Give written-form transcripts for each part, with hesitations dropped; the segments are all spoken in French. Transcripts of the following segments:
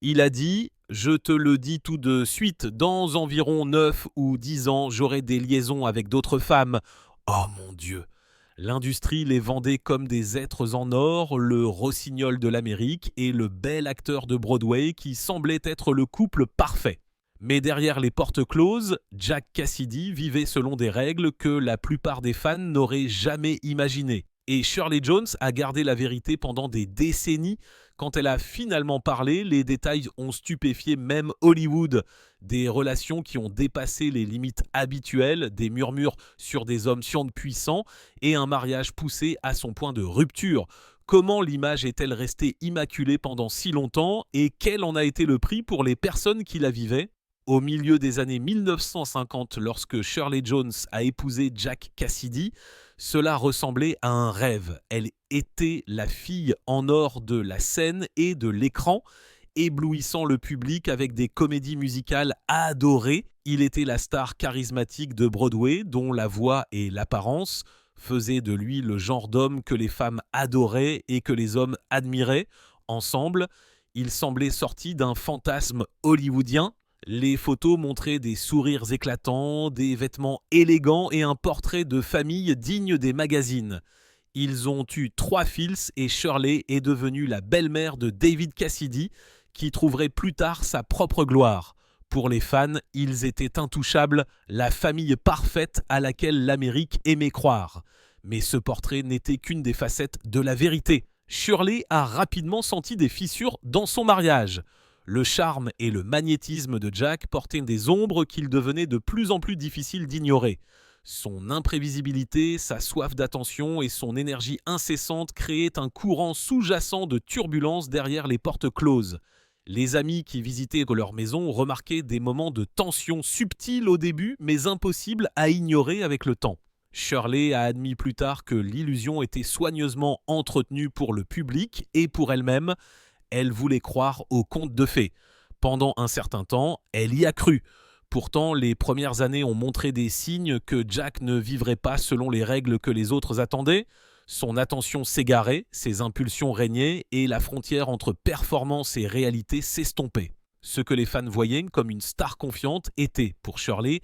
Il a dit: «Je te le dis tout de suite, dans environ 9 ou 10 ans, j'aurai des liaisons avec d'autres femmes.» Oh mon Dieu! L'industrie les vendait comme des êtres en or, le rossignol de l'Amérique et le bel acteur de Broadway qui semblait être le couple parfait. Mais derrière les portes closes, Jack Cassidy vivait selon des règles que la plupart des fans n'auraient jamais imaginées. Et Shirley Jones a gardé la vérité pendant des décennies. Quand elle a finalement parlé, les détails ont stupéfié même Hollywood. Des relations qui ont dépassé les limites habituelles, des murmures sur des hommes puissants et un mariage poussé à son point de rupture. Comment l'image est-elle restée immaculée pendant si longtemps et quel en a été le prix pour les personnes qui la vivaient? Au milieu des années 1950, lorsque Shirley Jones a épousé Jack Cassidy, cela ressemblait à un rêve. Elle était la fille en or de la scène et de l'écran, éblouissant le public avec des comédies musicales adorées. Il était la star charismatique de Broadway, dont la voix et l'apparence faisaient de lui le genre d'homme que les femmes adoraient et que les hommes admiraient. Ensemble, il semblait sorti d'un fantasme hollywoodien. Les photos montraient des sourires éclatants, des vêtements élégants et un portrait de famille digne des magazines. Ils ont eu 3 fils et Shirley est devenue la belle-mère de David Cassidy, qui trouverait plus tard sa propre gloire. Pour les fans, ils étaient intouchables, la famille parfaite à laquelle l'Amérique aimait croire. Mais ce portrait n'était qu'une des facettes de la vérité. Shirley a rapidement senti des fissures dans son mariage. Le charme et le magnétisme de Jack portaient des ombres qu'il devenait de plus en plus difficile d'ignorer. Son imprévisibilité, sa soif d'attention et son énergie incessante créaient un courant sous-jacent de turbulence derrière les portes closes. Les amis qui visitaient leur maison remarquaient des moments de tension subtils au début, mais impossibles à ignorer avec le temps. Shirley a admis plus tard que l'illusion était soigneusement entretenue pour le public et pour elle-même. Elle voulait croire aux contes de fées. Pendant un certain temps, elle y a cru. Pourtant, les premières années ont montré des signes que Jack ne vivrait pas selon les règles que les autres attendaient. Son attention s'égarait, ses impulsions régnaient et la frontière entre performance et réalité s'estompait. Ce que les fans voyaient comme une star confiante était, pour Shirley,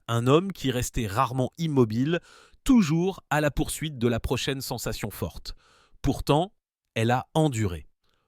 un homme qui restait rarement immobile, toujours à la poursuite de la prochaine sensation forte. Pourtant, elle a enduré.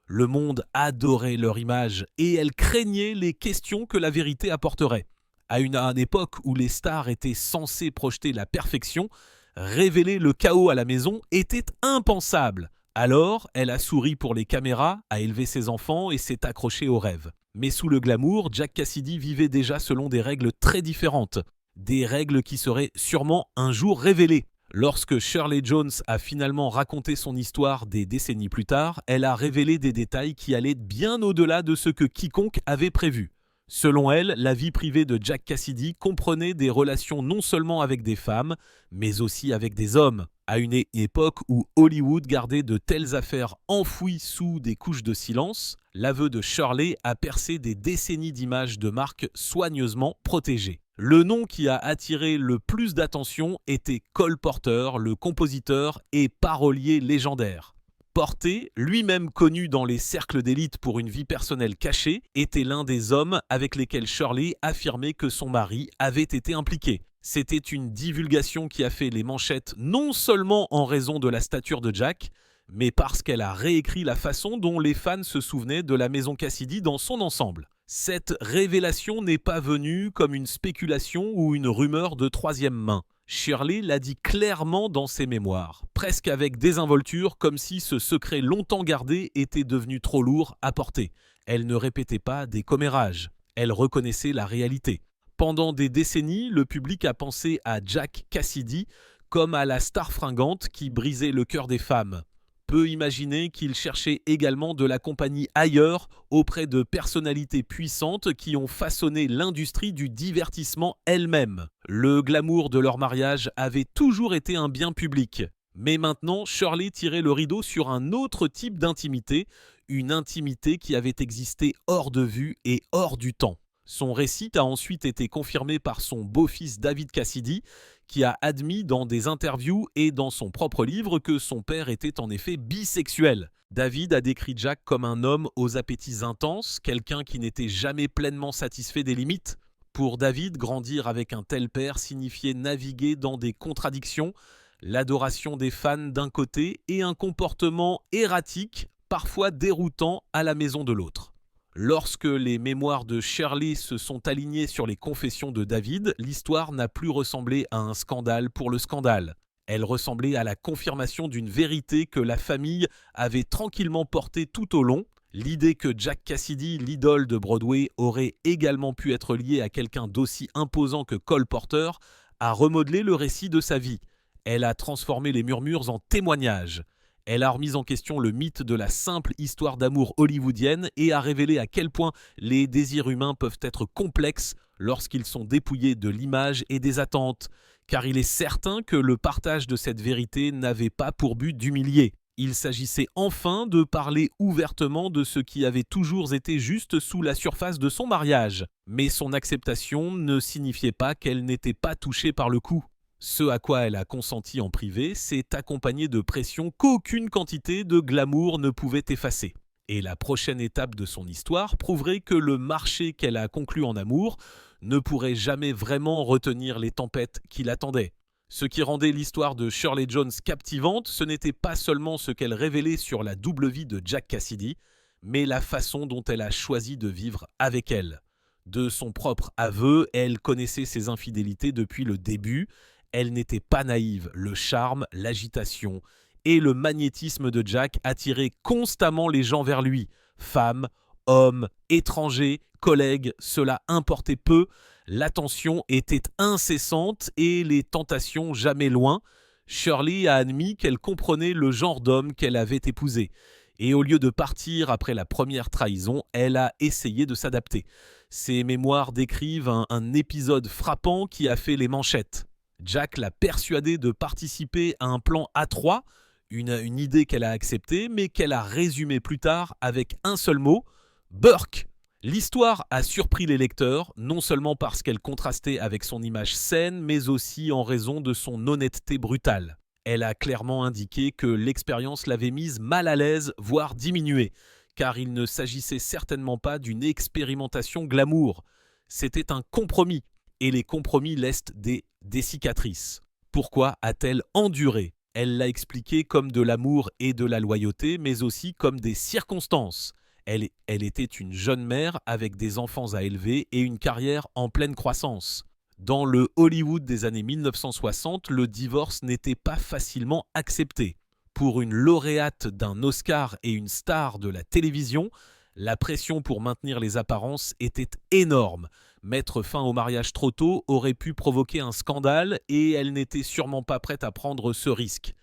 Le monde adorait leur image et elle craignait les questions que la vérité apporterait. À une époque où les stars étaient censées projeter la perfection, révéler le chaos à la maison était impensable. Alors, elle a souri pour les caméras, a élevé ses enfants et s'est accrochée au rêve. Mais sous le glamour, Jack Cassidy vivait déjà selon des règles très différentes. Des règles qui seraient sûrement un jour révélées. Lorsque Shirley Jones a finalement raconté son histoire des décennies plus tard, elle a révélé des détails qui allaient bien au-delà de ce que quiconque avait prévu. Selon elle, la vie privée de Jack Cassidy comprenait des relations non seulement avec des femmes, mais aussi avec des hommes. À une époque où Hollywood gardait de telles affaires enfouies sous des couches de silence, l'aveu de Shirley a percé des décennies d'images de marques soigneusement protégées. Le nom qui a attiré le plus d'attention était Cole Porter, le compositeur et parolier légendaire. Porter, lui-même connu dans les cercles d'élite pour une vie personnelle cachée, était l'un des hommes avec lesquels Shirley affirmait que son mari avait été impliqué. C'était une divulgation qui a fait les manchettes non seulement en raison de la stature de Jack, mais parce qu'elle a réécrit la façon dont les fans se souvenaient de la maison Cassidy dans son ensemble. Cette révélation n'est pas venue comme une spéculation ou une rumeur de troisième main. Shirley l'a dit clairement dans ses mémoires, presque avec désinvolture, comme si ce secret longtemps gardé était devenu trop lourd à porter. Elle ne répétait pas des commérages, elle reconnaissait la réalité. Pendant des décennies, le public a pensé à Jack Cassidy comme à la star fringante qui brisait le cœur des femmes. Peu imaginer qu'il cherchait également de la compagnie ailleurs, auprès de personnalités puissantes qui ont façonné l'industrie du divertissement elle-même. Le glamour de leur mariage avait toujours été un bien public. Mais maintenant, Shirley tirait le rideau sur un autre type d'intimité, une intimité qui avait existé hors de vue et hors du temps. Son récit a ensuite été confirmé par son beau-fils David Cassidy, qui a admis dans des interviews et dans son propre livre que son père était en effet bisexuel. David a décrit Jack comme un homme aux appétits intenses, quelqu'un qui n'était jamais pleinement satisfait des limites. Pour David, grandir avec un tel père signifiait naviguer dans des contradictions, l'adoration des fans d'un côté et un comportement erratique, parfois déroutant à la maison de l'autre. Lorsque les mémoires de Shirley se sont alignées sur les confessions de David, l'histoire n'a plus ressemblé à un scandale pour le scandale. Elle ressemblait à la confirmation d'une vérité que la famille avait tranquillement portée tout au long. L'idée que Jack Cassidy, l'idole de Broadway, aurait également pu être lié à quelqu'un d'aussi imposant que Cole Porter a remodelé le récit de sa vie. Elle a transformé les murmures en témoignages. Elle a remis en question le mythe de la simple histoire d'amour hollywoodienne et a révélé à quel point les désirs humains peuvent être complexes lorsqu'ils sont dépouillés de l'image et des attentes. Car il est certain que le partage de cette vérité n'avait pas pour but d'humilier. Il s'agissait enfin de parler ouvertement de ce qui avait toujours été juste sous la surface de son mariage. Mais son acceptation ne signifiait pas qu'elle n'était pas touchée par le coup. Ce à quoi elle a consenti en privé s'est accompagné de pressions qu'aucune quantité de glamour ne pouvait effacer. Et la prochaine étape de son histoire prouverait que le marché qu'elle a conclu en amour ne pourrait jamais vraiment retenir les tempêtes qui l'attendaient. Ce qui rendait l'histoire de Shirley Jones captivante, ce n'était pas seulement ce qu'elle révélait sur la double vie de Jack Cassidy, mais la façon dont elle a choisi de vivre avec elle. De son propre aveu, elle connaissait ses infidélités depuis le début. Elle n'était pas naïve, le charme, l'agitation et le magnétisme de Jack attiraient constamment les gens vers lui. Femmes, hommes, étrangers, collègues, cela importait peu. L'attention était incessante et les tentations jamais loin. Shirley a admis qu'elle comprenait le genre d'homme qu'elle avait épousé. Et au lieu de partir après la première trahison, elle a essayé de s'adapter. Ses mémoires décrivent un épisode frappant qui a fait les manchettes. Jack l'a persuadée de participer à un plan A3, une idée qu'elle a acceptée, mais qu'elle a résumée plus tard avec un seul mot, Burke. L'histoire a surpris les lecteurs, non seulement parce qu'elle contrastait avec son image saine, mais aussi en raison de son honnêteté brutale. Elle a clairement indiqué que l'expérience l'avait mise mal à l'aise, voire diminuée, car il ne s'agissait certainement pas d'une expérimentation glamour. C'était un compromis, et les compromis laissent des cicatrices. Pourquoi a-t-elle enduré ? Elle l'a expliqué comme de l'amour et de la loyauté, mais aussi comme des circonstances. Elle était une jeune mère avec des enfants à élever et une carrière en pleine croissance. Dans le Hollywood des années 1960, le divorce n'était pas facilement accepté. Pour une lauréate d'un Oscar et une star de la télévision, la pression pour maintenir les apparences était énorme. Mettre fin au mariage trop tôt aurait pu provoquer un scandale et elle n'était sûrement pas prête à prendre ce risque.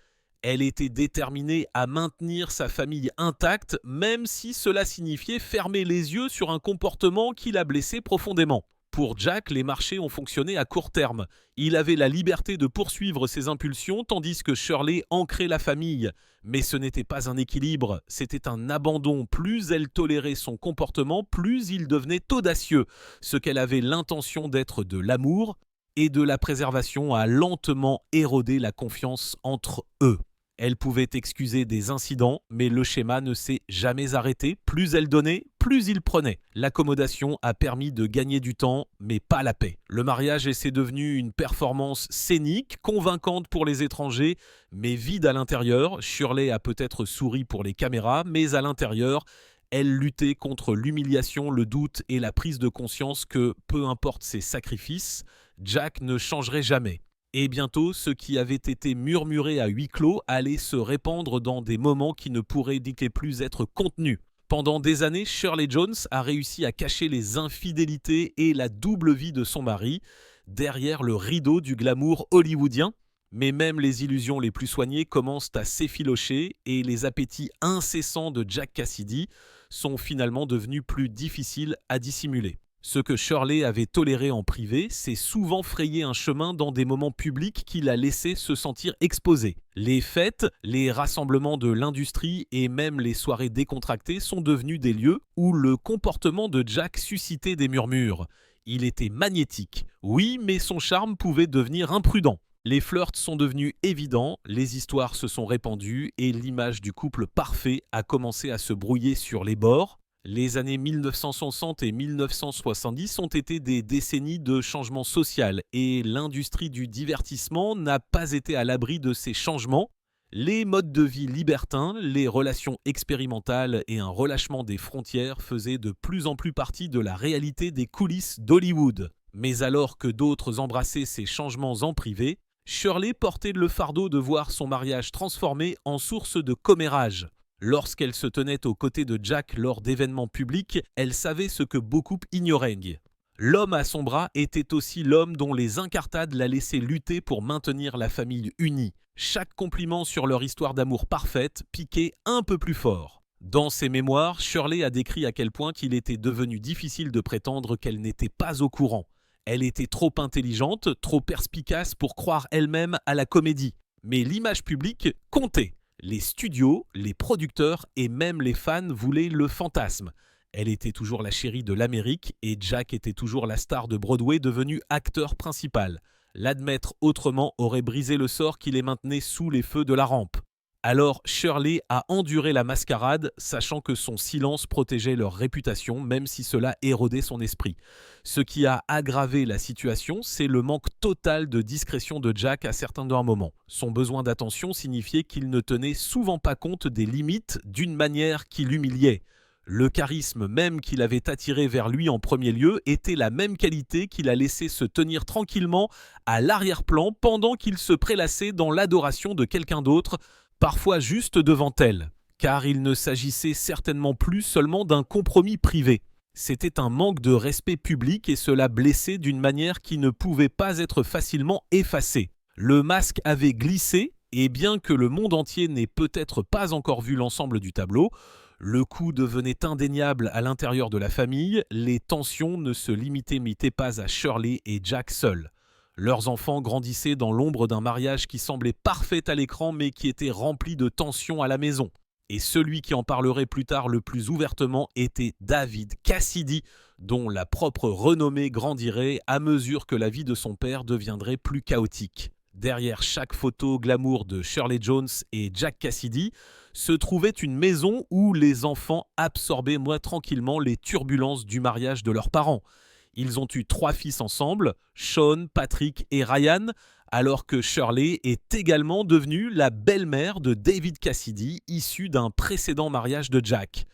Elle était déterminée à maintenir sa famille intacte, même si cela signifiait fermer les yeux sur un comportement qui la blessait profondément. Pour Jack, les marchés ont fonctionné à court terme. Il avait la liberté de poursuivre ses impulsions, tandis que Shirley ancrait la famille. Mais ce n'était pas un équilibre, c'était un abandon. Plus elle tolérait son comportement, plus il devenait audacieux. Ce qu'elle avait l'intention d'être de l'amour et de la préservation a lentement érodé la confiance entre eux. Elle pouvait excuser des incidents, mais le schéma ne s'est jamais arrêté. Plus elle donnait, plus il prenait. L'accommodation a permis de gagner du temps, mais pas la paix. Le mariage est devenu une performance scénique, convaincante pour les étrangers, mais vide à l'intérieur. Shirley a peut-être souri pour les caméras, mais à l'intérieur, elle luttait contre l'humiliation, le doute et la prise de conscience que, peu importe ses sacrifices, Jack ne changerait jamais. Et bientôt, ce qui avait été murmuré à huis clos allait se répandre dans des moments qui ne pourraient plus être contenus. Pendant des années, Shirley Jones a réussi à cacher les infidélités et la double vie de son mari derrière le rideau du glamour hollywoodien. Mais même les illusions les plus soignées commencent à s'effilocher et les appétits incessants de Jack Cassidy sont finalement devenus plus difficiles à dissimuler. Ce que Shirley avait toléré en privé s'est souvent frayé un chemin dans des moments publics qui l'a laissé se sentir exposé. Les fêtes, les rassemblements de l'industrie et même les soirées décontractées sont devenus des lieux où le comportement de Jack suscitait des murmures. Il était magnétique, oui, mais son charme pouvait devenir imprudent. Les flirts sont devenus évidents, les histoires se sont répandues et l'image du couple parfait a commencé à se brouiller sur les bords. Les années 1960 et 1970 ont été des décennies de changement social et l'industrie du divertissement n'a pas été à l'abri de ces changements. Les modes de vie libertins, les relations expérimentales et un relâchement des frontières faisaient de plus en plus partie de la réalité des coulisses d'Hollywood. Mais alors que d'autres embrassaient ces changements en privé, Shirley portait le fardeau de voir son mariage transformé en source de commérage. Lorsqu'elle se tenait aux côtés de Jack lors d'événements publics, elle savait ce que beaucoup ignoraient. L'homme à son bras était aussi l'homme dont les incartades la laissaient lutter pour maintenir la famille unie. Chaque compliment sur leur histoire d'amour parfaite piquait un peu plus fort. Dans ses mémoires, Shirley a décrit à quel point qu'il était devenu difficile de prétendre qu'elle n'était pas au courant. Elle était trop intelligente, trop perspicace pour croire elle-même à la comédie. Mais l'image publique comptait. Les studios, les producteurs et même les fans voulaient le fantasme. Elle était toujours la chérie de l'Amérique et Jack était toujours la star de Broadway devenue acteur principal. L'admettre autrement aurait brisé le sort qui les maintenait sous les feux de la rampe. Alors Shirley a enduré la mascarade, sachant que son silence protégeait leur réputation, même si cela érodait son esprit. Ce qui a aggravé la situation, c'est le manque total de discrétion de Jack à certains moments. Son besoin d'attention signifiait qu'il ne tenait souvent pas compte des limites d'une manière qui l'humiliait. Le charisme même qu'il avait attiré vers lui en premier lieu était la même qualité qu'il a laissé se tenir tranquillement à l'arrière-plan pendant qu'il se prélassait dans l'adoration de quelqu'un d'autre, parfois juste devant elle, car il ne s'agissait certainement plus seulement d'un compromis privé. C'était un manque de respect public et cela blessait d'une manière qui ne pouvait pas être facilement effacée. Le masque avait glissé et bien que le monde entier n'ait peut-être pas encore vu l'ensemble du tableau, le coup devenait indéniable à l'intérieur de la famille, les tensions ne se limitaient pas à Shirley et Jack seuls. Leurs enfants grandissaient dans l'ombre d'un mariage qui semblait parfait à l'écran mais qui était rempli de tensions à la maison. Et celui qui en parlerait plus tard le plus ouvertement était David Cassidy, dont la propre renommée grandirait à mesure que la vie de son père deviendrait plus chaotique. Derrière chaque photo glamour de Shirley Jones et Jack Cassidy se trouvait une maison où les enfants absorbaient tranquillement les turbulences du mariage de leurs parents. Ils ont eu 3 fils ensemble, Sean, Patrick et Ryan, alors que Shirley est également devenue la belle-mère de David Cassidy, issue d'un précédent mariage de Jack.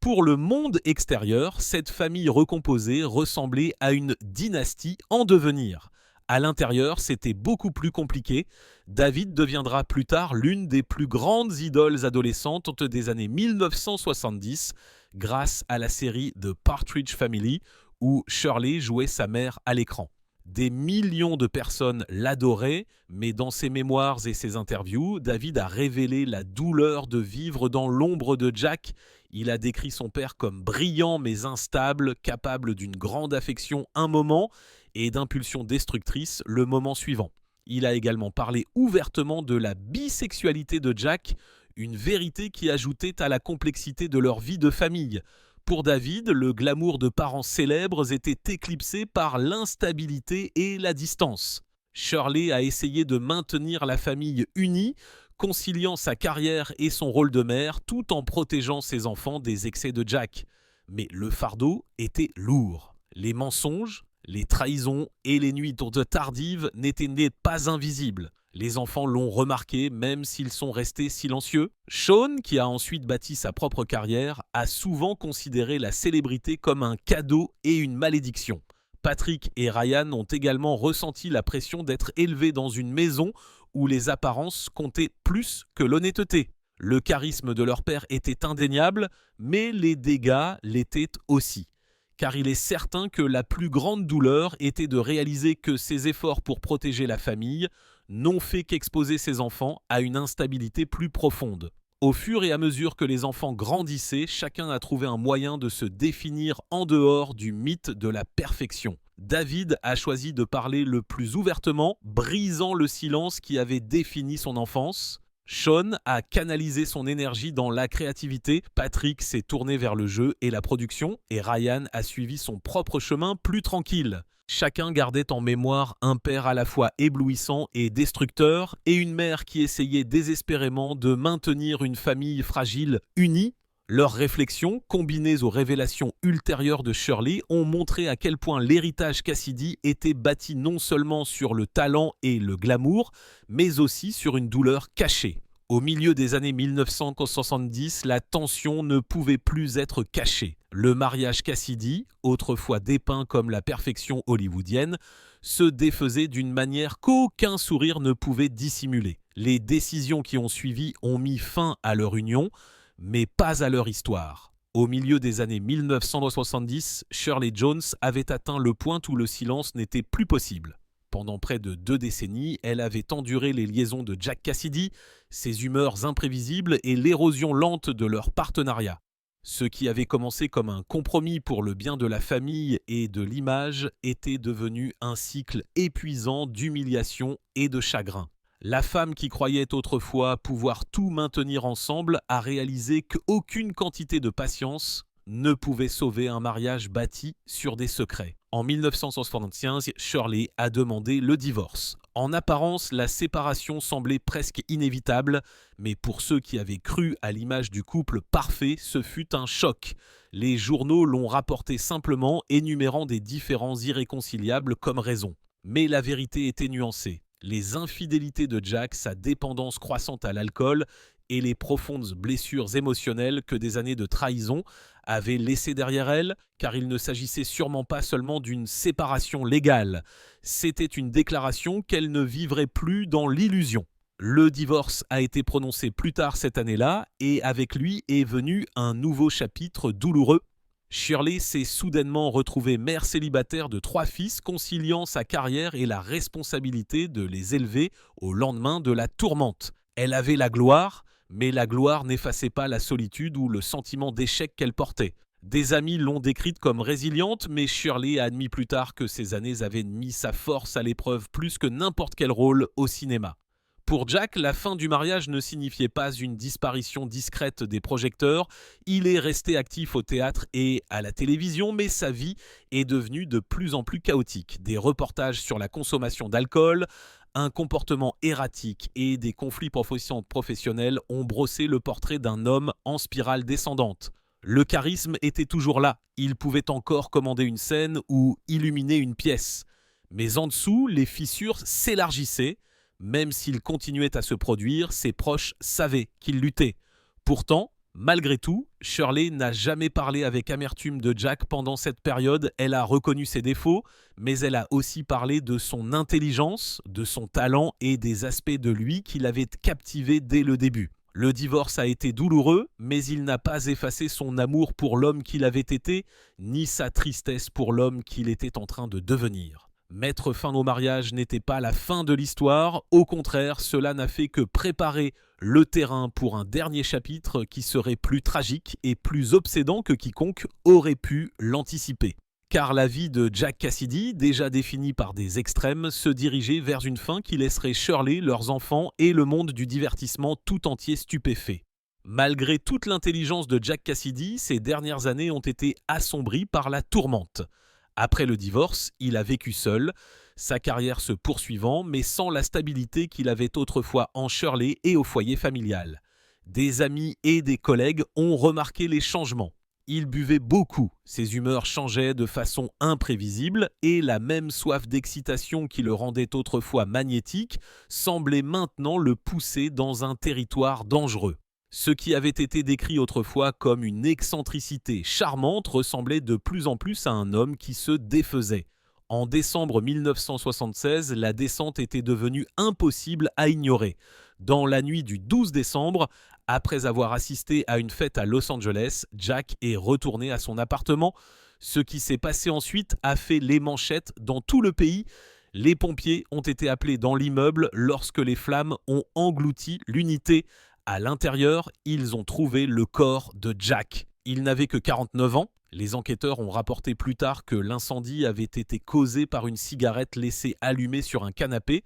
Pour le monde extérieur, cette famille recomposée ressemblait à une dynastie en devenir. À l'intérieur, c'était beaucoup plus compliqué. David deviendra plus tard l'une des plus grandes idoles adolescentes des années 1970 grâce à la série The Partridge Family où Shirley jouait sa mère à l'écran. Des millions de personnes l'adoraient, mais dans ses mémoires et ses interviews, David a révélé la douleur de vivre dans l'ombre de Jack. Il a décrit son père comme brillant mais instable, capable d'une grande affection un moment et d'impulsions destructrices le moment suivant. Il a également parlé ouvertement de la bisexualité de Jack, une vérité qui ajoutait à la complexité de leur vie de famille. Pour David, le glamour de parents célèbres était éclipsé par l'instabilité et la distance. Shirley a essayé de maintenir la famille unie, conciliant sa carrière et son rôle de mère tout en protégeant ses enfants des excès de Jack. Mais le fardeau était lourd. Les mensonges, les trahisons et les nuits tardives n'étaient pas invisibles. Les enfants l'ont remarqué même s'ils sont restés silencieux. Sean, qui a ensuite bâti sa propre carrière, a souvent considéré la célébrité comme un cadeau et une malédiction. Patrick et Ryan ont également ressenti la pression d'être élevés dans une maison où les apparences comptaient plus que l'honnêteté. Le charisme de leur père était indéniable, mais les dégâts l'étaient aussi. Car il est certain que la plus grande douleur était de réaliser que ses efforts pour protéger la famille n'ont fait qu'exposer ses enfants à une instabilité plus profonde. Au fur et à mesure que les enfants grandissaient, chacun a trouvé un moyen de se définir en dehors du mythe de la perfection. David a choisi de parler le plus ouvertement, brisant le silence qui avait défini son enfance. Sean a canalisé son énergie dans la créativité, Patrick s'est tourné vers le jeu et la production, et Ryan a suivi son propre chemin plus tranquille. Chacun gardait en mémoire un père à la fois éblouissant et destructeur, et une mère qui essayait désespérément de maintenir une famille fragile unie. Leurs réflexions, combinées aux révélations ultérieures de Shirley, ont montré à quel point l'héritage Cassidy était bâti non seulement sur le talent et le glamour, mais aussi sur une douleur cachée. Au milieu des années 1970, la tension ne pouvait plus être cachée. Le mariage Cassidy, autrefois dépeint comme la perfection hollywoodienne, se défaisait d'une manière qu'aucun sourire ne pouvait dissimuler. Les décisions qui ont suivi ont mis fin à leur union, mais pas à leur histoire. Au milieu des années 1970, Shirley Jones avait atteint le point où le silence n'était plus possible. Pendant près de 2 décennies, elle avait enduré les liaisons de Jack Cassidy, ses humeurs imprévisibles et l'érosion lente de leur partenariat. Ce qui avait commencé comme un compromis pour le bien de la famille et de l'image était devenu un cycle épuisant d'humiliation et de chagrin. La femme qui croyait autrefois pouvoir tout maintenir ensemble a réalisé qu'aucune quantité de patience ne pouvait sauver un mariage bâti sur des secrets. En 1975, Shirley a demandé le divorce. En apparence, la séparation semblait presque inévitable, mais pour ceux qui avaient cru à l'image du couple parfait, ce fut un choc. Les journaux l'ont rapporté simplement, énumérant des différends irréconciliables comme raison. Mais la vérité était nuancée. Les infidélités de Jack, sa dépendance croissante à l'alcool et les profondes blessures émotionnelles que des années de trahison avaient laissées derrière elle, car il ne s'agissait sûrement pas seulement d'une séparation légale. C'était une déclaration qu'elle ne vivrait plus dans l'illusion. Le divorce a été prononcé plus tard cette année-là, et avec lui est venu un nouveau chapitre douloureux. Shirley s'est soudainement retrouvée mère célibataire de 3 fils, conciliant sa carrière et la responsabilité de les élever au lendemain de la tourmente. Elle avait la gloire, mais la gloire n'effaçait pas la solitude ou le sentiment d'échec qu'elle portait. Des amis l'ont décrite comme résiliente, mais Shirley a admis plus tard que ces années avaient mis sa force à l'épreuve plus que n'importe quel rôle au cinéma. Pour Jack, la fin du mariage ne signifiait pas une disparition discrète des projecteurs. Il est resté actif au théâtre et à la télévision, mais sa vie est devenue de plus en plus chaotique. Des reportages sur la consommation d'alcool, un comportement erratique et des conflits professionnels ont brossé le portrait d'un homme en spirale descendante. Le charisme était toujours là. Il pouvait encore commander une scène ou illuminer une pièce. Mais en dessous, les fissures s'élargissaient. Même s'il continuait à se produire, ses proches savaient qu'il luttait. Pourtant, malgré tout, Shirley n'a jamais parlé avec amertume de Jack pendant cette période. Elle a reconnu ses défauts, mais elle a aussi parlé de son intelligence, de son talent et des aspects de lui qui l'avaient captivé dès le début. Le divorce a été douloureux, mais il n'a pas effacé son amour pour l'homme qu'il avait été, ni sa tristesse pour l'homme qu'il était en train de devenir. Mettre fin au mariage n'était pas la fin de l'histoire, au contraire, cela n'a fait que préparer le terrain pour un dernier chapitre qui serait plus tragique et plus obsédant que quiconque aurait pu l'anticiper. Car la vie de Jack Cassidy, déjà définie par des extrêmes, se dirigeait vers une fin qui laisserait Shirley, leurs enfants et le monde du divertissement tout entier stupéfait. Malgré toute l'intelligence de Jack Cassidy, ces dernières années ont été assombries par la tourmente. Après le divorce, il a vécu seul, sa carrière se poursuivant, mais sans la stabilité qu'il avait autrefois en Shirley et au foyer familial. Des amis et des collègues ont remarqué les changements. Il buvait beaucoup, ses humeurs changeaient de façon imprévisible et la même soif d'excitation qui le rendait autrefois magnétique semblait maintenant le pousser dans un territoire dangereux. Ce qui avait été décrit autrefois comme une excentricité charmante ressemblait de plus en plus à un homme qui se défaisait. En décembre 1976, la descente était devenue impossible à ignorer. Dans la nuit du 12 décembre, après avoir assisté à une fête à Los Angeles, Jack est retourné à son appartement. Ce qui s'est passé ensuite a fait les manchettes dans tout le pays. Les pompiers ont été appelés dans l'immeuble lorsque les flammes ont englouti l'unité. À l'intérieur, ils ont trouvé le corps de Jack. Il n'avait que 49 ans. Les enquêteurs ont rapporté plus tard que l'incendie avait été causé par une cigarette laissée allumée sur un canapé.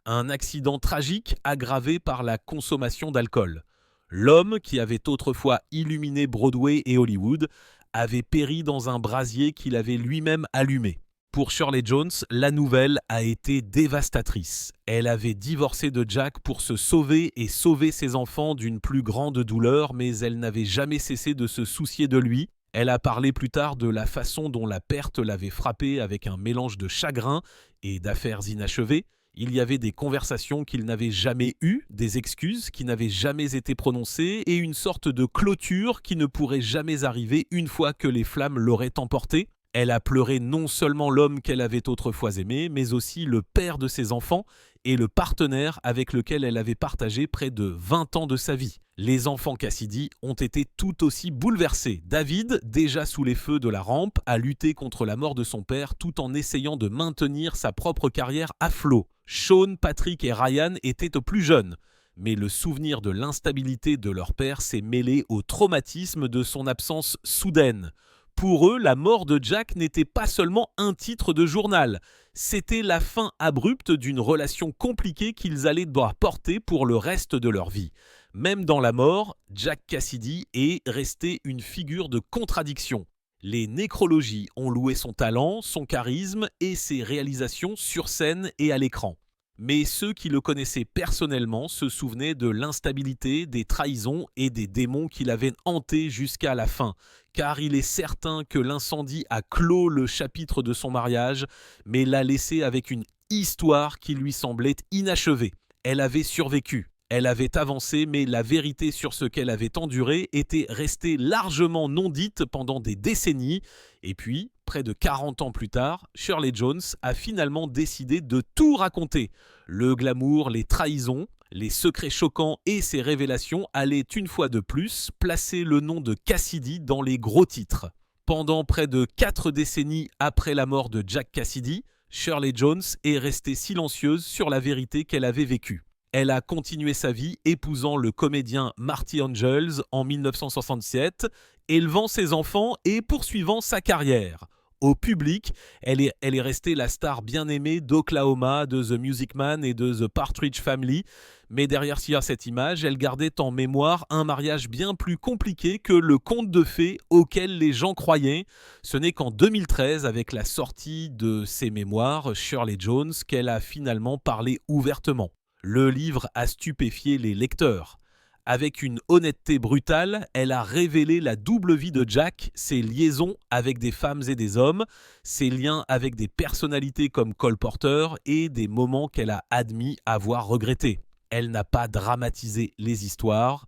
Un accident tragique aggravé par la consommation d'alcool. L'homme, qui avait autrefois illuminé Broadway et Hollywood, avait péri dans un brasier qu'il avait lui-même allumé. Pour Shirley Jones, la nouvelle a été dévastatrice. Elle avait divorcé de Jack pour se sauver et sauver ses enfants d'une plus grande douleur, mais elle n'avait jamais cessé de se soucier de lui. Elle a parlé plus tard de la façon dont la perte l'avait frappée avec un mélange de chagrin et d'affaires inachevées. Il y avait des conversations qu'il n'avait jamais eues, des excuses qui n'avaient jamais été prononcées et une sorte de clôture qui ne pourrait jamais arriver une fois que les flammes l'auraient emporté. Elle a pleuré non seulement l'homme qu'elle avait autrefois aimé, mais aussi le père de ses enfants et le partenaire avec lequel elle avait partagé près de 20 ans de sa vie. Les enfants Cassidy ont été tout aussi bouleversés. David, déjà sous les feux de la rampe, a lutté contre la mort de son père tout en essayant de maintenir sa propre carrière à flot. Sean, Patrick et Ryan étaient au plus jeunes. Mais le souvenir de l'instabilité de leur père s'est mêlé au traumatisme de son absence soudaine. Pour eux, la mort de Jack n'était pas seulement un titre de journal, c'était la fin abrupte d'une relation compliquée qu'ils allaient devoir porter pour le reste de leur vie. Même dans la mort, Jack Cassidy est resté une figure de contradiction. Les nécrologies ont loué son talent, son charisme et ses réalisations sur scène et à l'écran. Mais ceux qui le connaissaient personnellement se souvenaient de l'instabilité, des trahisons et des démons qui l'avaient hanté jusqu'à la fin. Car il est certain que l'incendie a clos le chapitre de son mariage, mais l'a laissé avec une histoire qui lui semblait inachevée. Elle avait survécu. Elle avait avancé, mais la vérité sur ce qu'elle avait enduré était restée largement non dite pendant des décennies. Et puis, près de 40 ans plus tard, Shirley Jones a finalement décidé de tout raconter. Le glamour, les trahisons, les secrets choquants et ses révélations allaient une fois de plus placer le nom de Cassidy dans les gros titres. Pendant près de 4 décennies après la mort de Jack Cassidy, Shirley Jones est restée silencieuse sur la vérité qu'elle avait vécue. Elle a continué sa vie épousant le comédien Marty Angels en 1967, élevant ses enfants et poursuivant sa carrière. Au public, elle est restée la star bien-aimée d'Oklahoma, de The Music Man et de The Partridge Family. Mais derrière cette image, elle gardait en mémoire un mariage bien plus compliqué que le conte de fées auquel les gens croyaient. Ce n'est qu'en 2013, avec la sortie de ses mémoires, Shirley Jones, qu'elle a finalement parlé ouvertement. Le livre a stupéfié les lecteurs. Avec une honnêteté brutale, elle a révélé la double vie de Jack, ses liaisons avec des femmes et des hommes, ses liens avec des personnalités comme Cole Porter et des moments qu'elle a admis avoir regrettés. Elle n'a pas dramatisé les histoires,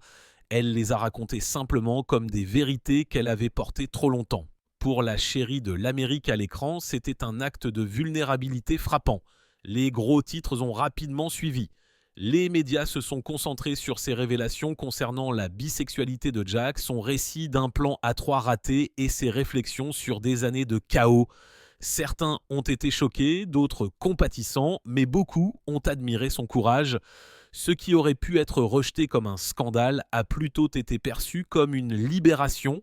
elle les a racontées simplement comme des vérités qu'elle avait portées trop longtemps. Pour la chérie de l'Amérique à l'écran, c'était un acte de vulnérabilité frappant. Les gros titres ont rapidement suivi. Les médias se sont concentrés sur ses révélations concernant la bisexualité de Jack, son récit d'un plan à 3 raté et ses réflexions sur des années de chaos. Certains ont été choqués, d'autres compatissants, mais beaucoup ont admiré son courage. Ce qui aurait pu être rejeté comme un scandale a plutôt été perçu comme une libération.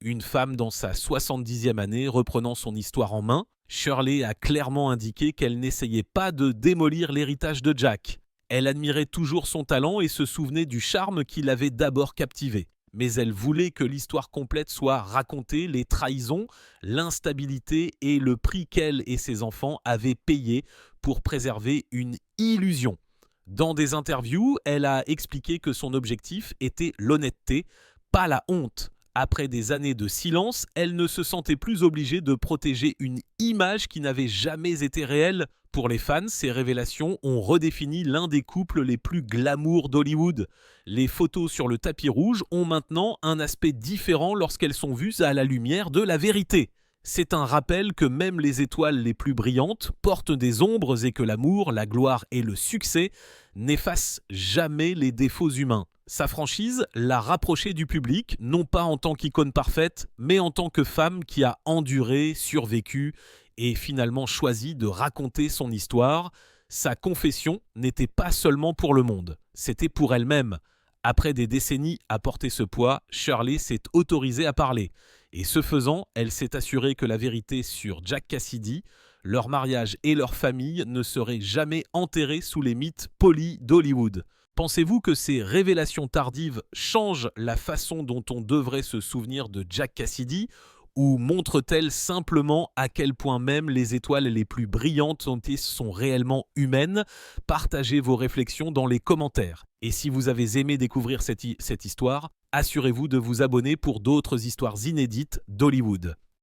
Une femme dans sa 70e année reprenant son histoire en main, Shirley a clairement indiqué qu'elle n'essayait pas de démolir l'héritage de Jack. Elle admirait toujours son talent et se souvenait du charme qui l'avait d'abord captivé. Mais elle voulait que l'histoire complète soit racontée, les trahisons, l'instabilité et le prix qu'elle et ses enfants avaient payé pour préserver une illusion. Dans des interviews, elle a expliqué que son objectif était l'honnêteté, pas la honte. Après des années de silence, elle ne se sentait plus obligée de protéger une image qui n'avait jamais été réelle. Pour les fans, ces révélations ont redéfini l'un des couples les plus glamour d'Hollywood. Les photos sur le tapis rouge ont maintenant un aspect différent lorsqu'elles sont vues à la lumière de la vérité. C'est un rappel que même les étoiles les plus brillantes portent des ombres et que l'amour, la gloire et le succès n'effacent jamais les défauts humains. Sa franchise l'a rapprochée du public, non pas en tant qu'icône parfaite, mais en tant que femme qui a enduré, survécu et finalement choisi de raconter son histoire. Sa confession n'était pas seulement pour le monde, c'était pour elle-même. Après des décennies à porter ce poids, Shirley s'est autorisée à parler. Et ce faisant, elle s'est assurée que la vérité sur Jack Cassidy, Leur mariage et leur famille ne seraient jamais enterrés sous les mythes polis d'Hollywood. Pensez-vous que ces révélations tardives changent la façon dont on devrait se souvenir de Jack Cassidy, ou montrent-elles simplement à quel point même les étoiles les plus brillantes sont réellement humaines? Partagez vos réflexions dans les commentaires. Et si vous avez aimé découvrir cette histoire, assurez-vous de vous abonner pour d'autres histoires inédites d'Hollywood.